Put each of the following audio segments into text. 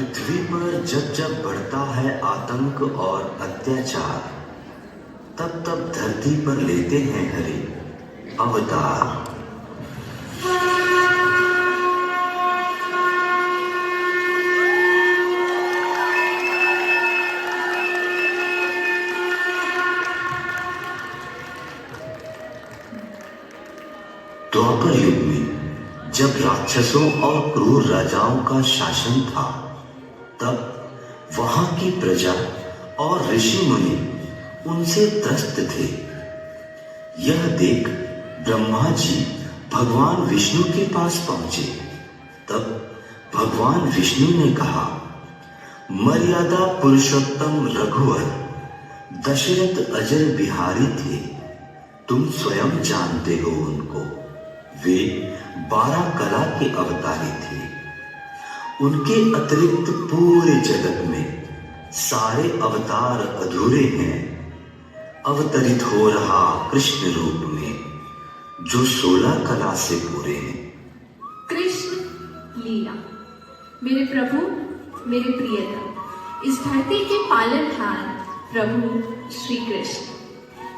पृथ्वी पर जब जब बढ़ता है आतंक और अत्याचार, तब तब धरती पर लेते हैं हरि अवतार। द्वापर युग में जब राक्षसों और क्रूर राजाओं का शासन था, तब वहां की प्रजा और ऋषि मुनि उनसे त्रस्त थे। यह देख ब्रह्मा जी भगवान विष्णु के पास पहुंचे। तब भगवान विष्णु ने कहा, मर्यादा पुरुषोत्तम रघुवर दशरथ अजर बिहारी थे, तुम स्वयं जानते हो उनको। वे 12 कला के अवतारी थे। उनके अतिरिक्त पूरे जगत में सारे अवतार अधूरे हैं। अवतरित हो रहा कृष्ण रूप में, जो 16 कला से पूरे हैं। कृष्ण लीला। मेरे प्रभु, मेरे प्रियतम, इस धरती के पालनहार प्रभु श्री कृष्ण।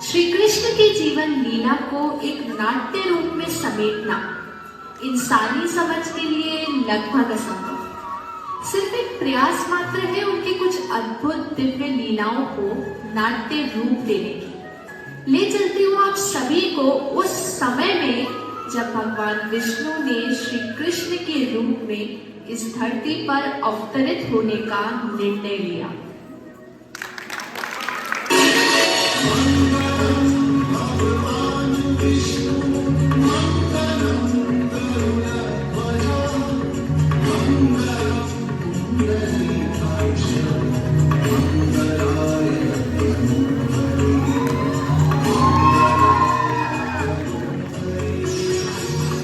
श्री कृष्ण के जीवन लीला को एक नाट्य रूप में समेटना इंसानी समझ के लिए लगभग असंभव। सिर्फ एक प्रयास मात्र है उनकी कुछ अद्भुत दिव्य लीलाओं को नाट्य रूप देने की। ले चलती हूँ आप सभी को उस समय में जब भगवान विष्णु ने श्री कृष्ण के रूप में इस धरती पर अवतरित होने का निर्णय लिया।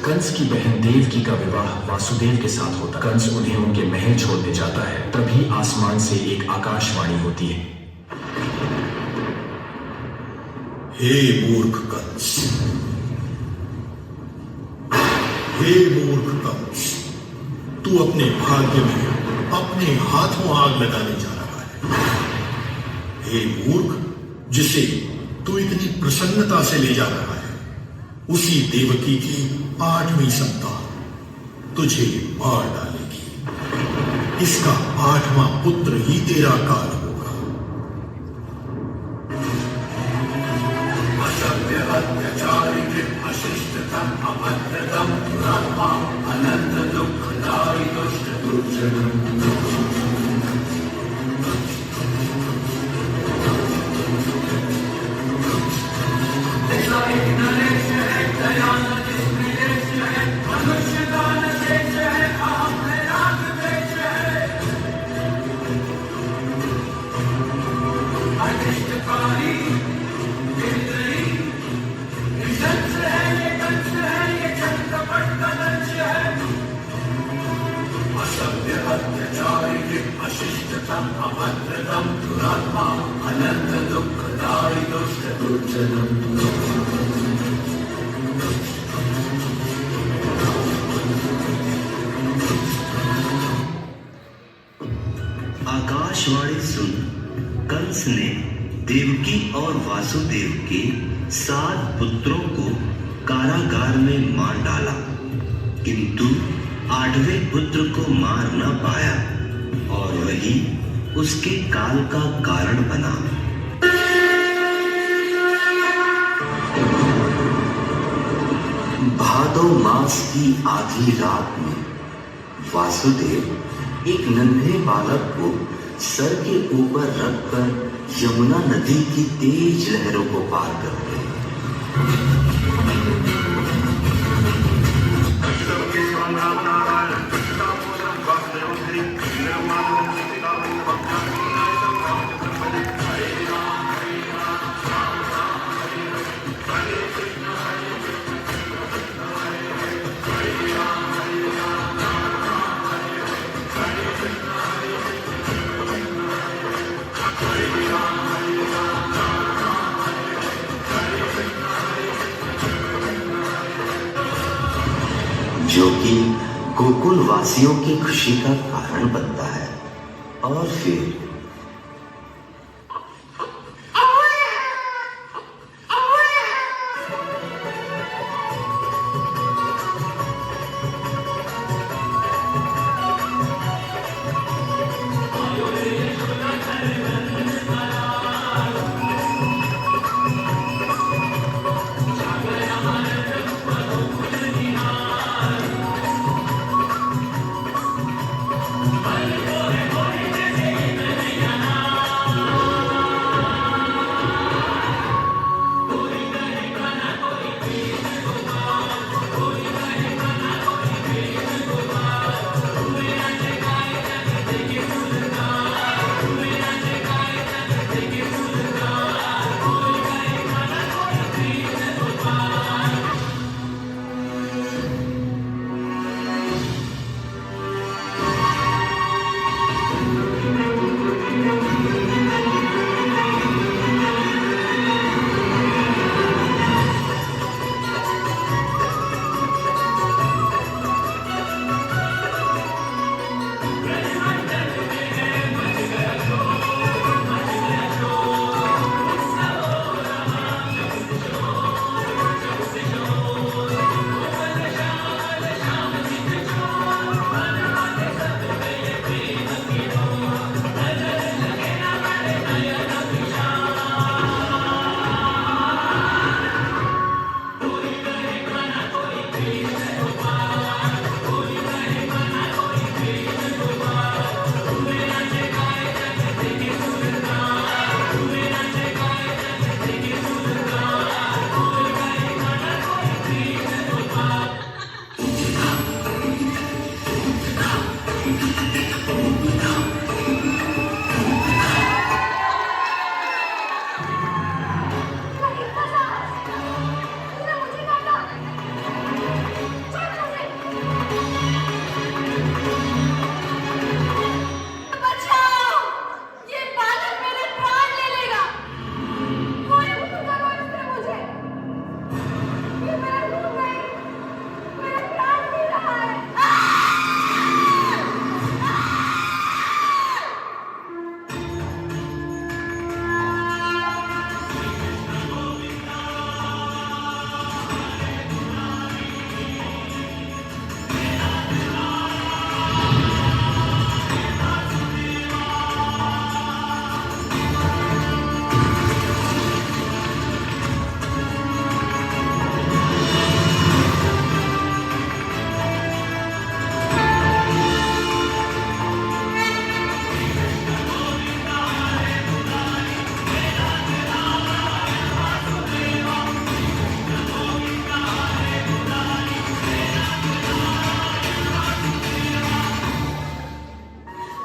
कंस की बहन देवकी का विवाह वासुदेव के साथ होता। कंस उन्हें उनके महल छोड़ने जाता है। तभी आसमान से एक आकाशवाणी होती है। हे मूर्ख कंस, हे मूर्ख कंस, तू अपने भाग्य में अपने हाथों आग लगाने जा रहा है। हे मूर्ख, जिसे तू इतनी प्रसन्नता से ले जा रहा है, उसी देवकी की 8वीं संतान तुझे मार डालेगी। इसका 8वां पुत्र ही तेरा काल होगा। असभ्य अत्याचारी अशिष्टतम अभद्रतम दुरात्मा अनंत दुखदाई दुष्ट दुर्जनम। अशिष्टतम अभद्रतम दुरात्मा अनंत दुखदाई दुष्ट दुर्जनम। आकाशवाणी सुन कंस ने देवकी और वासुदेव के 7 पुत्रों को कारागार में मार डाला, किंतु 8वें पुत्र को मार न पाया और वही उसके काल का कारण बना। भादो मास की आधी रात में वासुदेव एक नन्हे बालक को सर के ऊपर रखकर यमुना नदी की तेज लहरों को पार करते हैं। जो कि गोकुल वासियों की खुशी का कारण बनता है। और फिर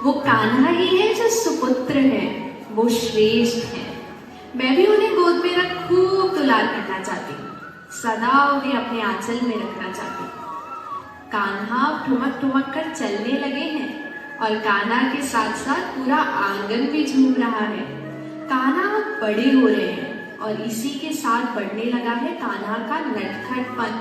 वो कान्हा ही है जो सुपुत्र है, वो श्रेष्ठ है। मैं भी उन्हें गोद में रख खूब दुलार करना चाहती हूँ, सदा उन्हें अपने आंचल में रखना चाहती हूँ। कान्हा ठुमक ठुमक कर चलने लगे हैं और कान्हा के साथ साथ पूरा आंगन भी झूम रहा है। कान्हा अब बड़े हो रहे हैं और इसी के साथ बढ़ने लगा है कान्हा का नटखटपन।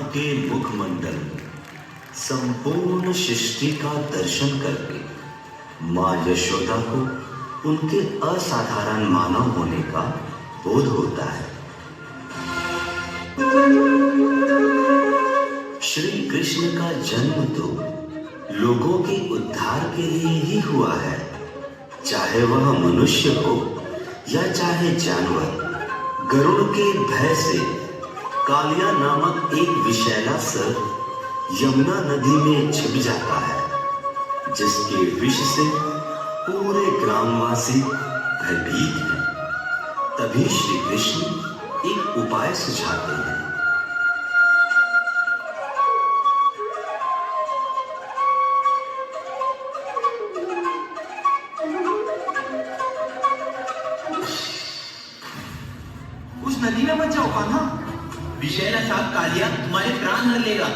के मुखमंडल संपूर्ण सृष्टि का दर्शन करके मां यशोदा को उनके असाधारण मानव होने का बोध होता है। श्री कृष्ण का जन्म तो लोगों के उद्धार के लिए ही हुआ है, चाहे वह मनुष्य हो या चाहे जानवर। गरुड़ के भय से कालिया नामक एक विषैला सर्प यमुना नदी में छिप जाता है, जिसके विष से पूरे ग्रामवासी भयभीत हैं। तभी श्री कृष्ण एक उपाय सुझाते हैं। उस नदी में मत जाओ कान्हा, विषैला सांप कालिया तुम्हारे प्राण हर लेगा।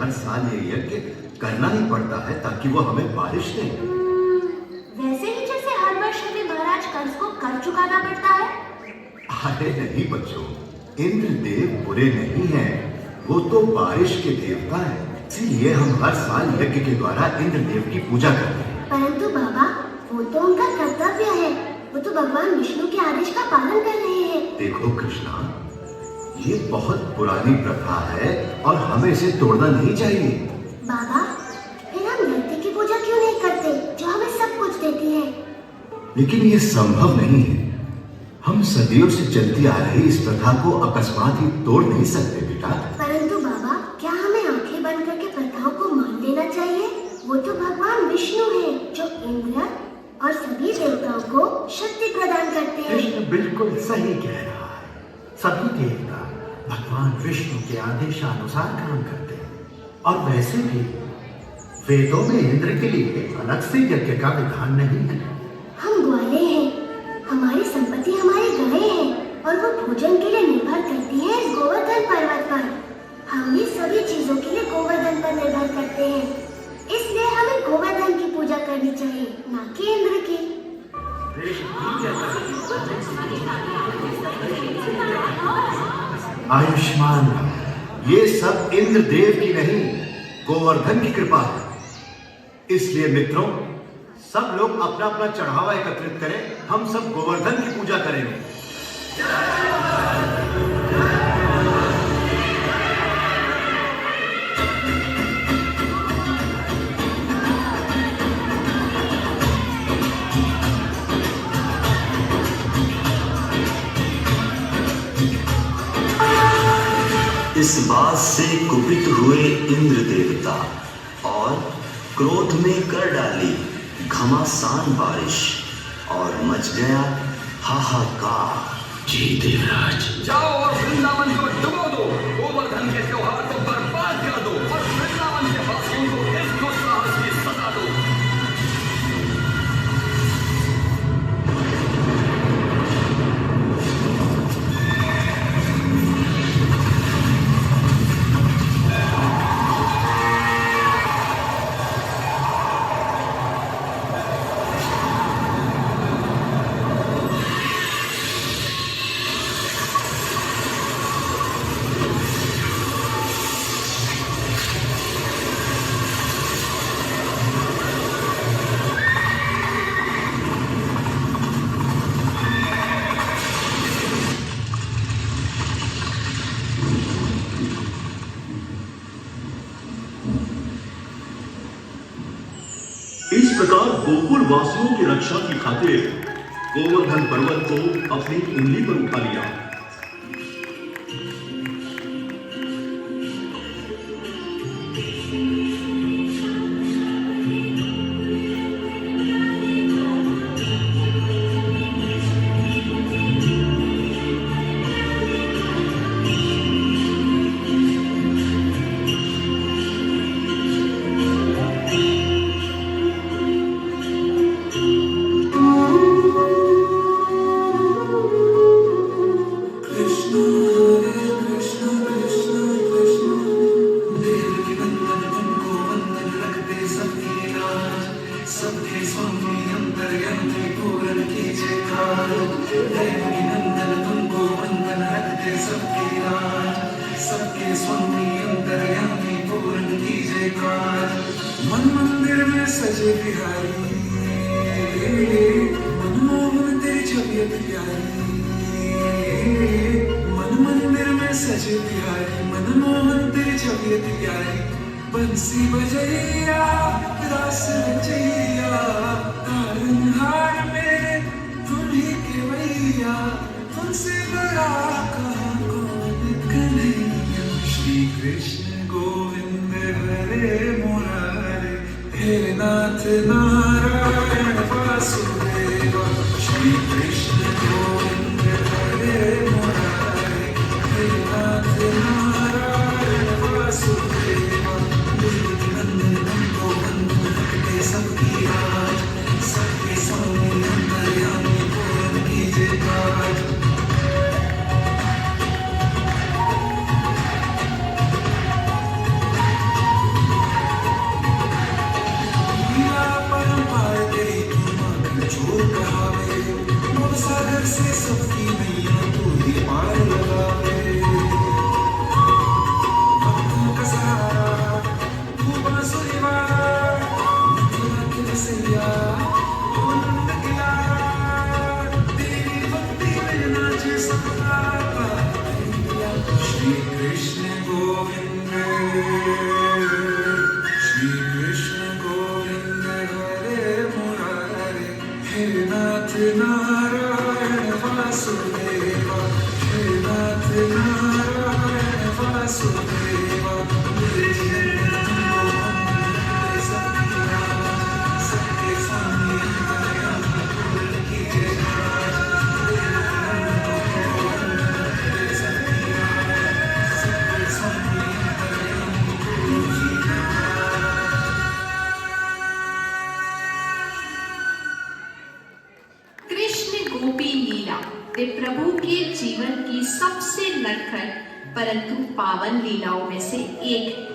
हर साल ये यज्ञ करना ही पड़ता है ताकि वो हमें बारिश दे। वैसे ही जैसे हर वर्ष हमें महाराज कंस को कर चुकाना पड़ता है। अरे नहीं बच्चों, इंद्र देव बुरे नहीं हैं, वो तो बारिश के देवता है, इसलिए हम हर साल यज्ञ के द्वारा इंद्र देव की पूजा करते हैं। परंतु बाबा, वो तो उनका कर्तव्य है, वो तो भगवान विष्णु के आदेश का पालन कर रहे हैं। देखो कृष्णा, ये बहुत पुरानी प्रथा है और हमें इसे तोड़ना नहीं चाहिए। बाबा, फिर हम धरती की पूजा क्यों नहीं करते जो हमें सब कुछ देती है? लेकिन ये संभव नहीं है। हम सदियों से चलती आ रही इस प्रथा को अकस्मात ही तोड़ नहीं सकते बेटा। परंतु बाबा, क्या हमें आंखें बंद करके प्रथाओं को मान लेना चाहिए? वो तो भगवान विष्णु है जो इंद्र और सभी देवताओं को शक्ति प्रदान करते हैं। कृष्ण बिल्कुल सही कह रहा है। सभी देवता भगवान विष्णु के आदेशानुसार काम करते हैं। और वैसे भी वेदों में इंद्र के लिए अलग से यज्ञ का विधान नहीं है। हम ग्वाले हैं, हमारी संपत्ति हमारी गायें हैं और वो भोजन के लिए निर्भर करती है इस गोवर्धन पर्वत पर। हम भी सभी चीजों के लिए गोवर्धन पर निर्भर करते हैं, इसलिए हमें गोवर्धन की पूजा करनी चाहिए, ना कि इंद्र की। आयुष्मान भव। ये सब इंद्र देव की नहीं, गोवर्धन की कृपा है। इसलिए मित्रों, सब लोग अपना अपना चढ़ावा एकत्रित करें, हम सब गोवर्धन की पूजा करेंगे। इस बात से कुपित हुए इंद्र देवता और क्रोध में कर डाली घमासान बारिश और मच गया हाहाकार। जी देवराज, जाओ और वृंदावन को डुबो दो, गोवर्धन के त्योहार को बर्बाद कर दो और वृंदावन के वासियों को इस दुस्साहस की सजा दो। इस प्रकार गोकुल वासियों की रक्षा की खातिर गोवर्धन पर्वत को अपनी उंगली पर उठा लिया। मन मंदिर में सजे बिहारी, मनमोहन तेरी छबियत प्यारी। मन मंदिर में सजे बिहारी, मनमोहन तेरी छबियत प्यारी। बंसी बजैया रास रचैया, तारनहार में तुम्ही के भैया। तुमसे बड़ा कहाँ कौन कन्हैया। श्री कृष्ण गोविंद हरे मुरारे, हे नाथ नारायण वासुदेव। श्री कृष्ण गोविंद हरे मुरारे, हे नाथ नारायण वासुदेव। नंदन गोविंद के सबकी राज, सबके स्वामी अंतर्यामी पूर्ण कीजिए काज। नटखट परंतु पावन लीलाओं में से एक है।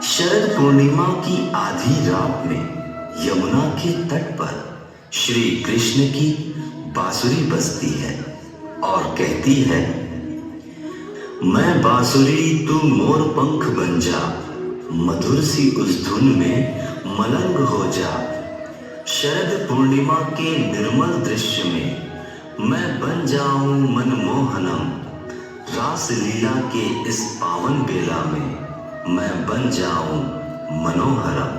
शरद पूर्णिमा की आधी रात में यमुना के तट पर श्री कृष्ण की बांसुरी बजती है और कहती है, मैं बांसुरी तू मोर पंख बन जा, मधुर सी उस धुन में मलंग हो जा। शरद पूर्णिमा के निर्मल दृश्य में मैं बन जाऊं मनमोहनम, रास लीला के इस पावन बेला में मैं बन जाऊं मनोहरम।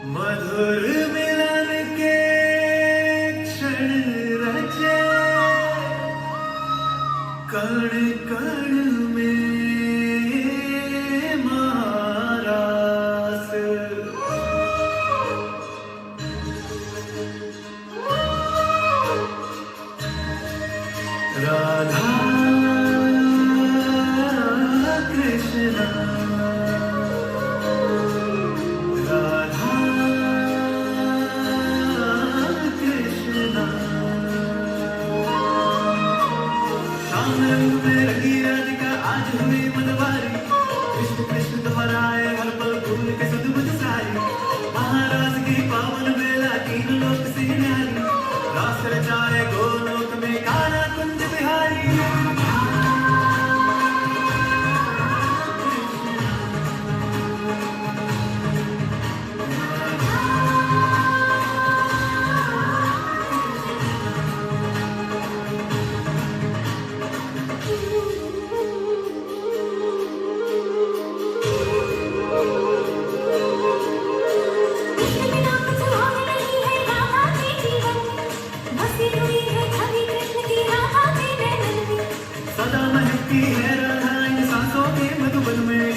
मधुर मिलन के क्षण रचे, कण कण में महारास। राधा कृष्णा, आज हुई मनवारी, कृष्ण कृष्ण दोहराए हर पल भूल के सदबुद सारी। महाराज की पावन बेला तीन लोक से न्यारी, रास रचाए गोलोक में कान्हा कुंज बिहारी। सदा महकती है राधा इन सांसों के मधुबन में,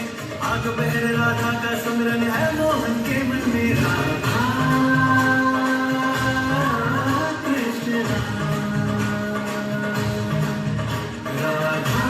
आग बह राधा का सुमिरन है मोहन के मन में। राधा कृष्ण, राधा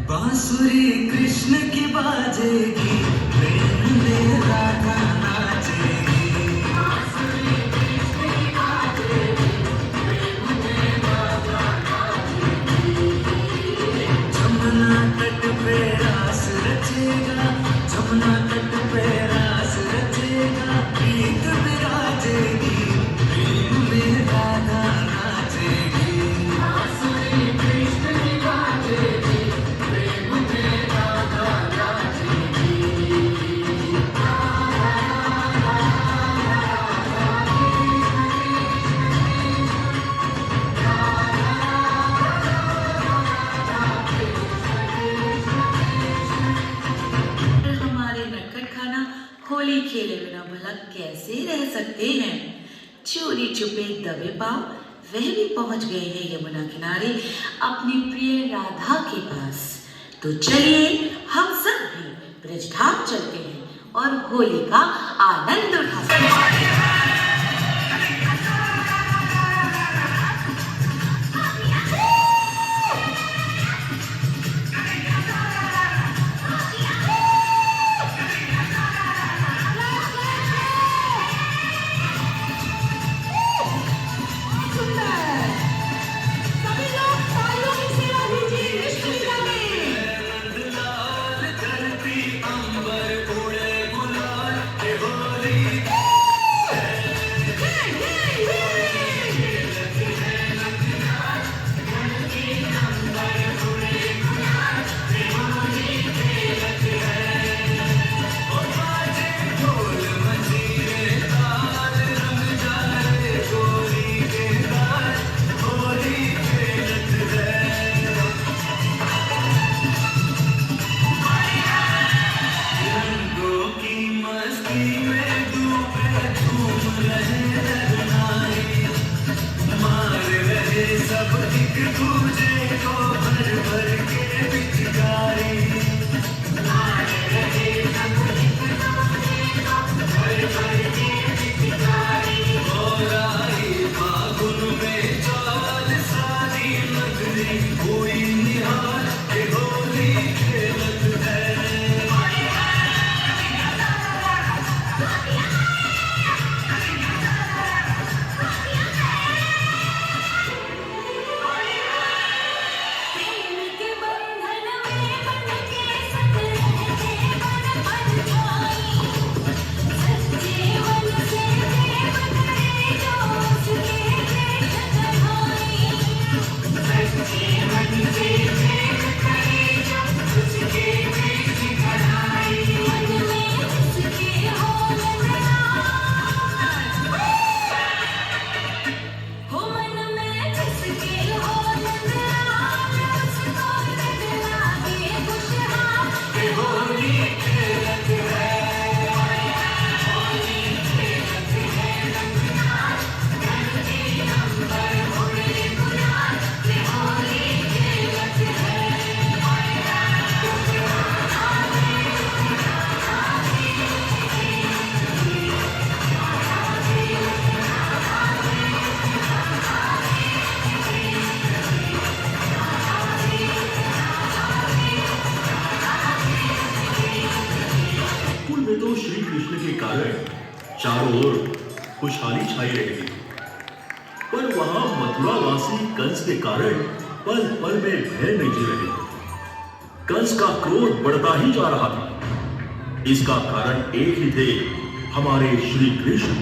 बांसुरी कृष्ण की बाजेगी, प्रेम में राधा नाचेगी। बांसुरी कृष्ण की बाजेगी, प्रेम में राधा नाचेगी। जमुना तट पे रास रचेगा, जमुना तट पे रास रचेगा, गीत विराजेगी, प्रेम में राधा नाचेगी। बांसुरी कृष्ण की बाजेगी, होली खेले बिना भला कैसे रह सकते हैं। चोरी छुपे दबे पाव वह भी पहुंच गए हैं यमुना किनारे अपनी प्रिय राधा के पास। तो चलिए हम सब भी ब्रजधाम चलते हैं और होली का आनंद उठाते हैं। एक दूजे को भर भर के पिचकारी मोराई फागुन में चाल सारी लगनी कोई निहार के होली खेलत है तो श्री कृष्ण के कारण चारों ओर खुशहाली छाई रहती थी, पर वहां मथुरावासी कंस के कारण पल पल में भय में जी रहे थे। कंस का क्रोध बढ़ता ही जा रहा था। इसका कारण एक ही थे, हमारे श्री कृष्ण।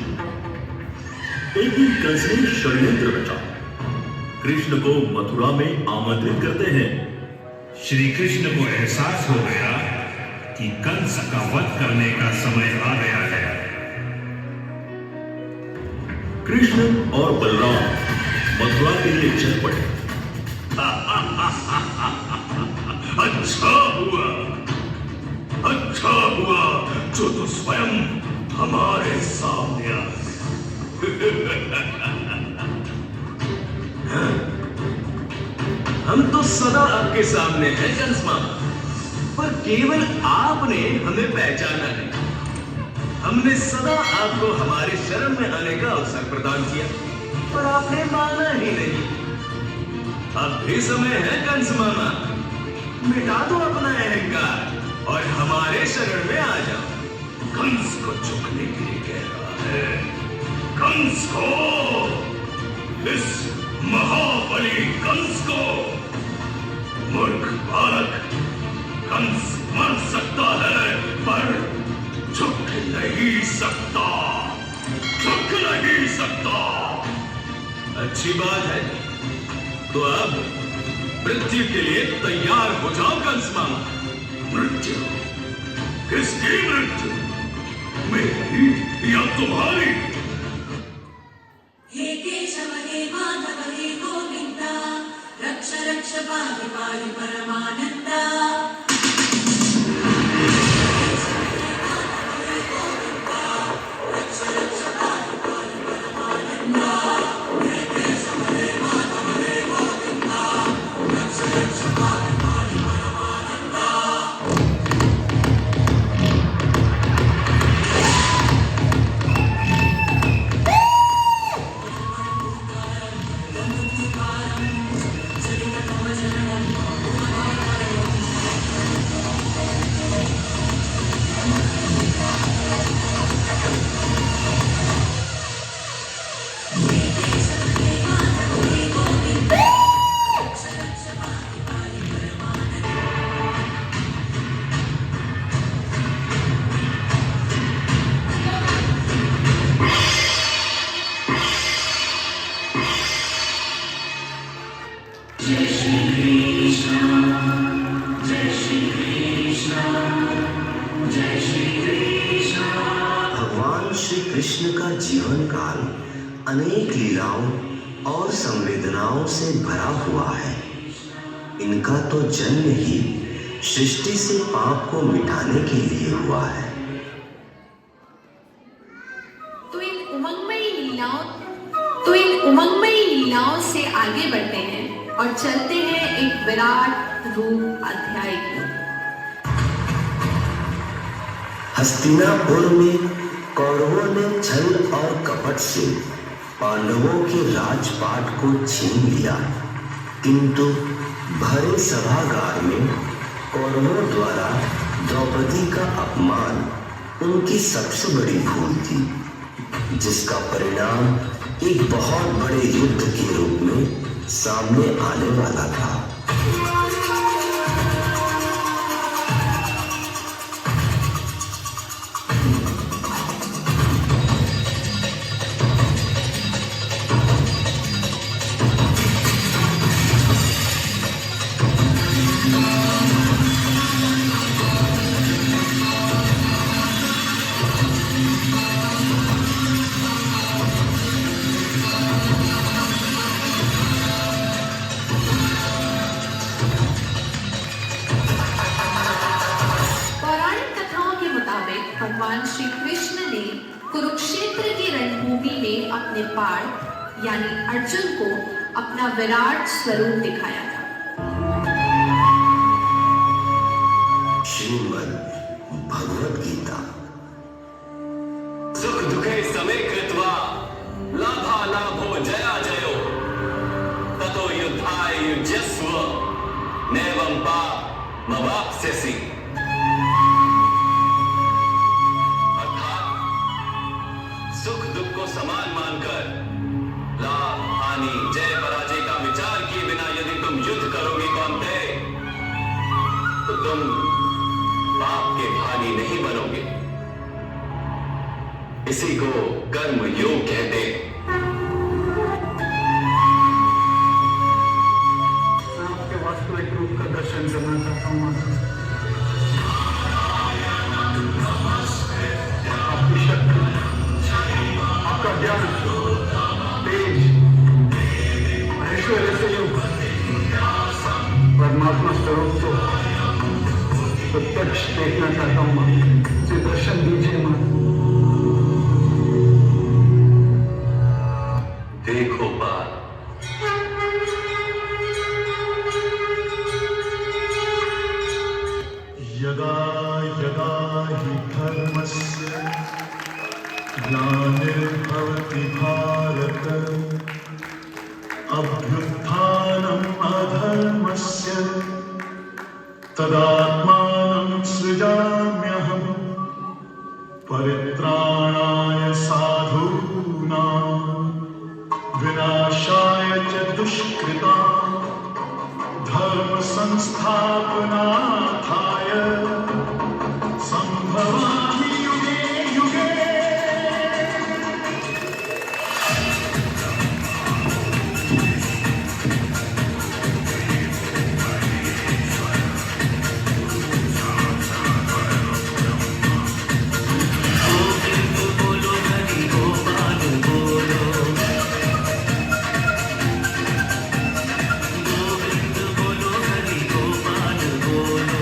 एक दिन कंस ने षड्यंत्र रचा। कृष्ण को मथुरा में आमंत्रित करते हैं। श्री कृष्ण को एहसास हो गया कि कंस का वध करने का समय आ गया है। कृष्ण और बलराम मथुरा के लिए चल पड़े। अच्छा हुआ जो तू स्वयं हमारे सामने आ। हम तो सदा आपके सामने हैं कंस मामा, पर केवल आपने हमें पहचाना नहीं। हमने सदा आपको हमारे शरण में आने का अवसर प्रदान किया, पर आपने माना ही नहीं। अब भी समय है कंस मामा, मिटा दो अपना अहंकार और हमारे शरण में आ जाओ। कंस को झुकने के लिए कह रहा है। कंस को, इस महाबली कंस को। मूर्ख बालक, कंस मर सकता है पर झुक नहीं सकता, झुक नहीं सकता। अच्छी बात है, तो अब मृत्यु के लिए तैयार हो जाओ कंस मामा। मृत्यु? किसकी मृत्यु? मेरी या तुम्हारी? हे केशव हे माधव हे गोविंदा, रक्ष रक्ष पाहि पाहि परमानंदा। भगवान श्री कृष्ण का जीवन काल अनेक लीलाओं और संवेदनाओं से भरा हुआ है। इनका तो जन्म ही सृष्टि से पाप को मिटाने के लिए हुआ है। तो इन उमंगमयी लीलाओं से आगे बढ़ते हैं और चलते हैं एक विराट रूप अध्याय की। हस्तिनापुर में कौरवों ने छल और कपट से पांडवों के राजपाट को छीन लिया, किंतु भरे सभागार में कौरवों द्वारा द्रौपदी का अपमान उनकी सबसे बड़ी भूल थी, जिसका परिणाम एक बहुत बड़े युद्ध के रूप में सामने आने वाला था। भगवान श्री कृष्ण ने कुरुक्षेत्र की रणभूमि में अपने पार्थ यानी अर्जुन को अपना विराट स्वरूप दिखाया था। श्रीमद् भगवद गीता। सुख दुखे समे कृत्वा लाभा लाभो जया जयो ततो युद्धाय युज्यस्व नैवं पापमवाप्स्यसि। सुख दुख को समान मानकर लाभ हानि जय पराजय का विचार किए बिना यदि तुम युद्ध करोगे कौन्ते, तो तुम पाप के भागी नहीं बनोगे। इसी को कर्म योग कहते हैं। आपके वास्तविक रूप का दर्शन करना चाहता हूँ। आपकी शक्ति, आपका ज्ञान, तेज, ऐश्वर्य से युक्त परमात्मा स्वरूप को प्रत्यक्ष देखना चाहता हूँ। मुझे दर्शन दीजिए मां। देखो बात, यदा यदा हि धर्मस्य ग्लानिर्भवति भारत अभ्युत्थानम् अधर्मस्य तदात्मानं सृजाम्यहम् परित्राणाय साधूनां विनाशाय च दुष्कृतां धर्म संस्थापनार्थाय संभवामि युगे युगे। बोलो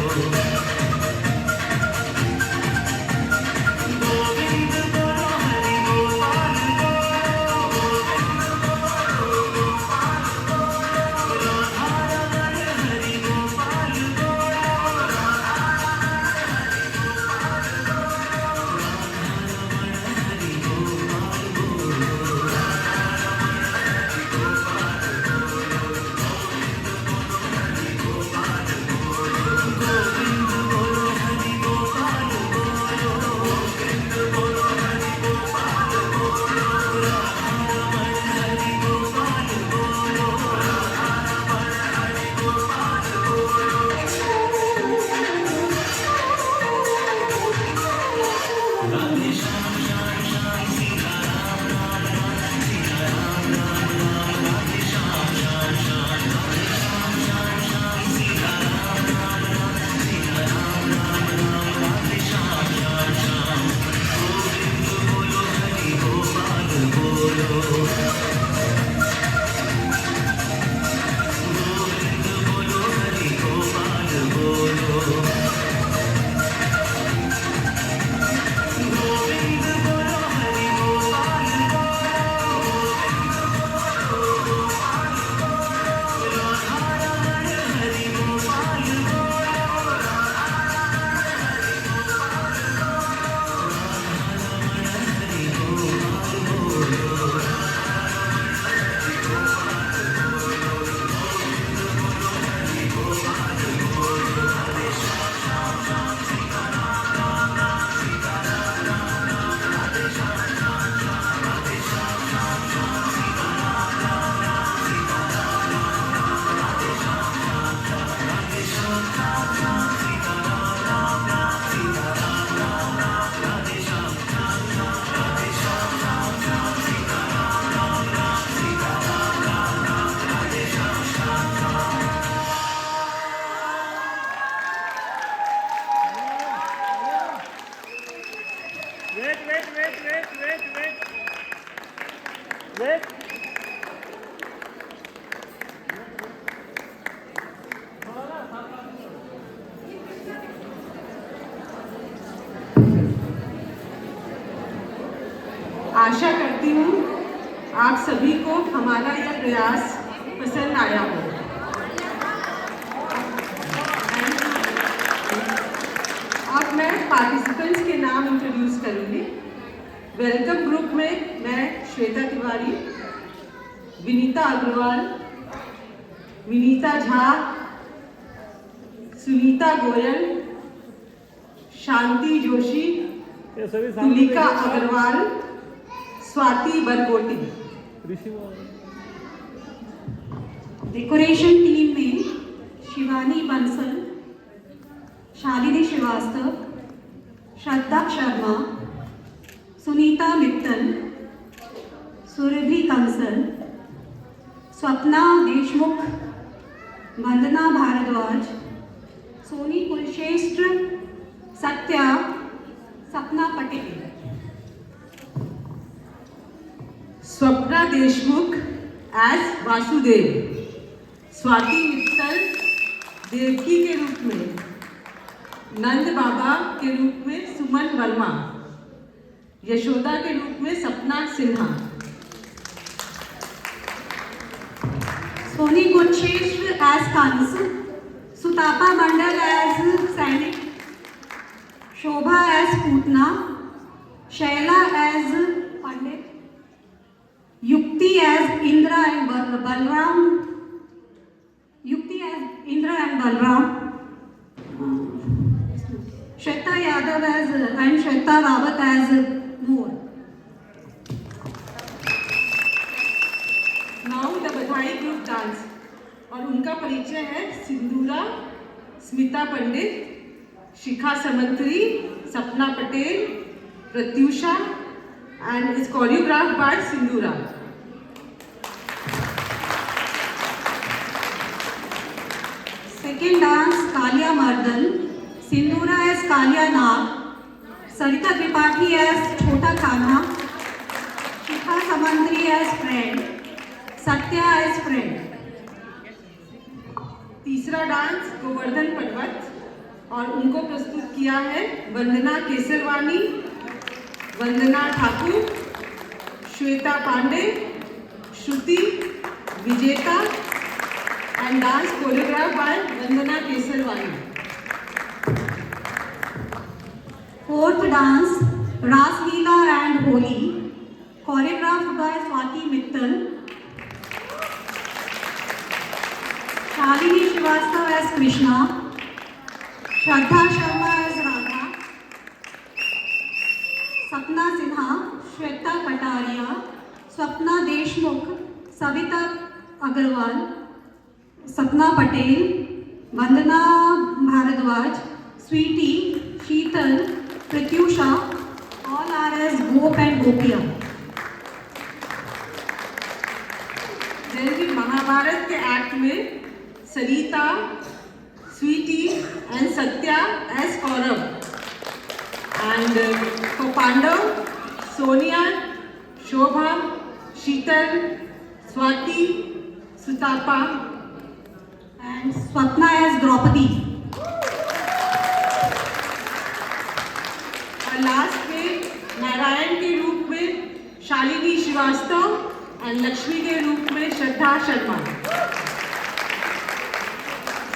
आशा करती हूँ आप सभी को हमारा यह प्रयास पसंद आया हो। अब मैं पार्टिसिपेंट्स के नाम इंट्रोड्यूस करूंगी। वेलकम ग्रुप में मैं श्वेता तिवारी, विनीता अग्रवाल, विनीता झा, सुनीता गोयल, शांति जोशी, तुलिका अग्रवाल, स्वाति बरकोटी। डेकोरेशन टीम में शिवानी बंसल, शालिनी श्रीवास्तव, श्रद्धा शर्मा, सुनीता मित्तल, सुरभि कंसल, स्वप्ना देशमुख, वंदना भारद्वाज, सोनी कुलश्रेष्ठ, सत्या, सपना पटेल। स्वप्ना देशमुख एज वासुदेव, स्वाति मित्तल देवकी के रूप में, नंद बाबा के रूप में सुमन वर्मा, यशोदा के रूप में सपना सिन्हा। सोनी कुलश्रेष्ठ एज कंस, सुतापा मंडल एज सैनिक, Shobha as Putana, Shaila as pandit, Yukti as Indra and Balram, Shweta Yadav as and Shweta Rawat as मोर। Now the badhai group dance, और उनका परिचय है सिंदूरा, स्मिता पंडित, शिखा समंतरी, सपना Patel, Pratyusha, and is choreographed by Sindura. Second dance Kaliya Mardan, Sindura as Kaliya Naag, Sarita Tripathi as छोटा Kanha, Shikha Samantari as friend, Satya as friend. तीसरा डांस गोवर्धन पर्वत, और उनको प्रस्तुत किया है वंदना केसरवानी, वंदना Thakur, Shweta Pandey, Shruti, Vijeta, and dance choreograph by Vandana Kesarwani. Fourth dance Raasleela and Holi, choreographed by Swati Mittal, Shalini Srivastava as Krishna, Shraddha Sharma as Radha, Sapna Sinha, Shweta Kataria, Swapna Deshmukh, Savita Agarwal, Sapna Patel, Vandana Bhardwaj, Sweety, Sheetal, Pratyusha, all are as Gop and Gopiya. जैसे महाभारत के एक्ट में Sarita, Sweety and Satya as Kaurav, and for Pandav, Sonia, Shobha, Sheetal, Swati, Sutapa, and Swapna as Draupadi. और last में नारायण के रूप में शालिनी श्रीवास्तव, और लक्ष्मी के रूप में श्रद्धा शर्मा।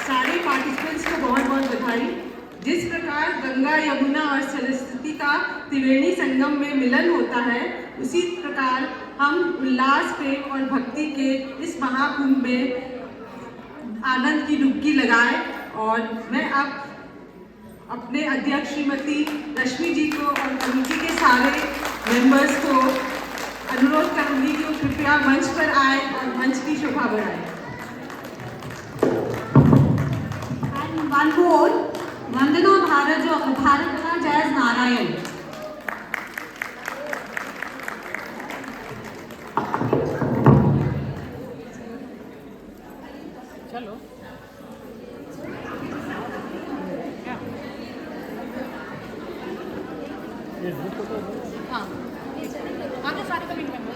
सारे पार्टिसिपेंट्स को बहुत बहुत बधाई। जिस प्रकार गंगा, यमुना और सरस्वती का त्रिवेणी संगम में मिलन होता है, उसी प्रकार हम उल्लास, प्रेम और भक्ति के इस महाकुंभ में आनंद की डुबकी लगाएं। और मैं अब अपने अध्यक्ष श्रीमती रश्मि जी को और कमेटी के सारे मेंबर्स को अनुरोध करूंगी कि वो कृपया मंच पर आए और मंच की शोभा बढ़ाएं। And one more, Vandana Bhardwaj as Narayan. चलो हाँ आगे सारे कमेटी मेंबर